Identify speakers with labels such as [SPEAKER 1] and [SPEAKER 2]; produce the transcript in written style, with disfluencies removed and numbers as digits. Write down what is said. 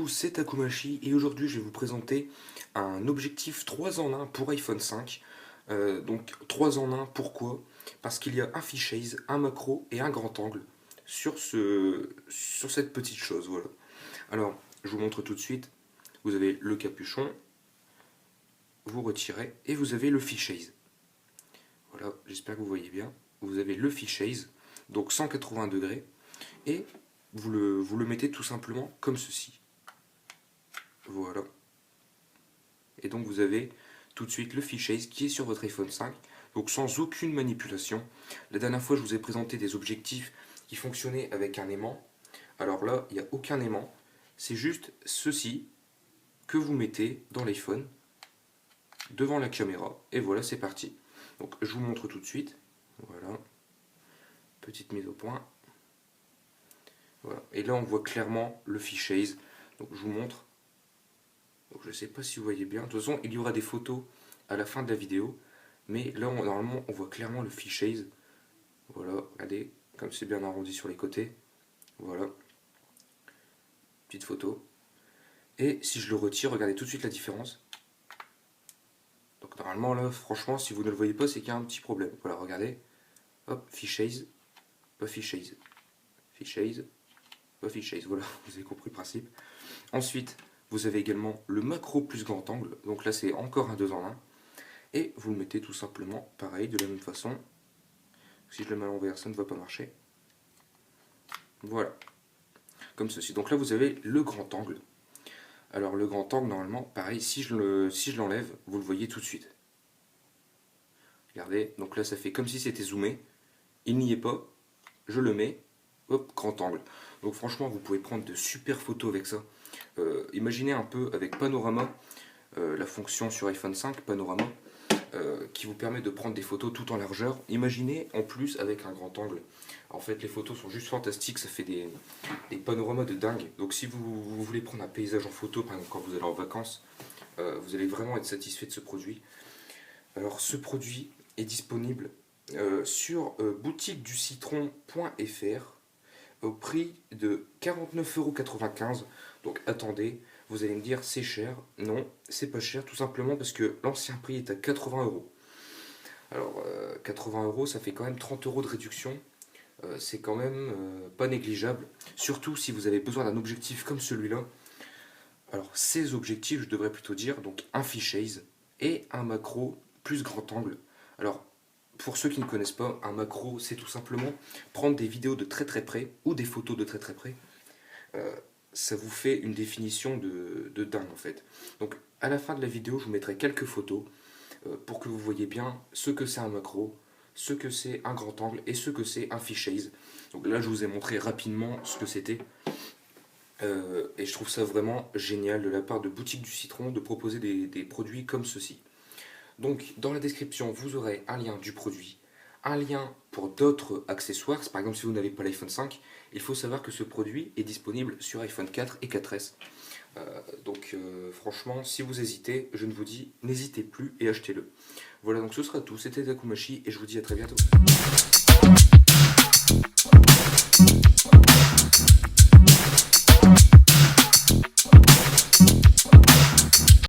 [SPEAKER 1] tous, c'est Takumachi et aujourd'hui je vais vous présenter un objectif 3 en 1 pour iPhone 5. Donc 3 en 1, pourquoi? Parce qu'il y a un fisheye, un macro et un grand angle sur cette petite chose. Voilà. Alors, je vous montre tout de suite. Vous avez le capuchon, vous retirez et vous avez le fisheye. Voilà, j'espère que vous voyez bien. Vous avez le fisheye, donc 180 degrés, et vous le mettez tout simplement comme ceci. Voilà. Et donc vous avez tout de suite le fisheye qui est sur votre iPhone 5, donc sans aucune manipulation. La dernière fois je vous ai présenté des objectifs qui fonctionnaient avec un aimant. Alors là, il n'y a aucun aimant, c'est juste ceci que vous mettez dans l'iPhone, devant la caméra, et voilà, c'est parti. Donc je vous montre tout de suite. Voilà. Petite mise au point. Voilà. Et là on voit clairement le fisheye. Donc je vous montre. Donc je ne sais pas si vous voyez bien. De toute façon, il y aura des photos à la fin de la vidéo. Mais là, normalement, on voit clairement le fisheye. Voilà, regardez, comme c'est bien arrondi sur les côtés. Voilà. Petite photo. Et si je le retire, regardez tout de suite la différence. Donc normalement, là, franchement, si vous ne le voyez pas, c'est qu'il y a un petit problème. Voilà, regardez. Hop, fisheye. Pas fisheye. Fisheye. Pas fisheye. Voilà, vous avez compris le principe. Ensuite, vous avez également le macro plus grand angle, donc là c'est encore un 2 en 1, et vous le mettez tout simplement pareil, de la même façon. Si je le mets à l'envers, ça ne va pas marcher. Voilà, comme ceci. Donc là vous avez le grand angle. Alors le grand angle, normalement, pareil, si je l'enlève, vous le voyez tout de suite. Regardez, donc là ça fait comme si c'était zoomé, il n'y est pas, je le mets, hop, grand angle. Donc franchement, vous pouvez prendre de super photos avec ça. Imaginez un peu avec Panorama, la fonction sur iPhone 5, Panorama, qui vous permet de prendre des photos tout en largeur. Imaginez en plus avec un grand angle. En fait, les photos sont juste fantastiques, ça fait des panoramas de dingue. Donc si vous voulez prendre un paysage en photo, par exemple quand vous allez en vacances, vous allez vraiment être satisfait de ce produit. Alors ce produit est disponible sur boutiqueducitron.fr au prix de 49,95 €. Donc attendez, vous allez me dire c'est cher. Non, c'est pas cher, tout simplement parce que l'ancien prix est à 80 €. Alors 80 €, ça fait quand même 30 € de réduction. C'est quand même pas négligeable. Surtout si vous avez besoin d'un objectif comme celui-là. Alors ces objectifs, je devrais plutôt dire, donc un fisheye et un macro plus grand angle. Alors pour ceux qui ne connaissent pas, un macro, c'est tout simplement prendre des vidéos de très très près ou des photos de très très près. Ça vous fait une définition de dingue en fait. Donc à la fin de la vidéo, je vous mettrai quelques photos pour que vous voyez bien ce que c'est un macro, ce que c'est un grand angle et ce que c'est un fisheye. Donc là, je vous ai montré rapidement ce que c'était. Et je trouve ça vraiment génial de la part de Boutique du Citron de proposer des produits comme ceci. Donc dans la description, vous aurez un lien du produit, un lien pour d'autres accessoires. Par exemple, si vous n'avez pas l'iPhone 5, il faut savoir que ce produit est disponible sur iPhone 4 et 4S. Donc franchement, si vous hésitez, je ne vous dis, n'hésitez plus et achetez-le. Voilà, donc ce sera tout. C'était Takumachi et je vous dis à très bientôt.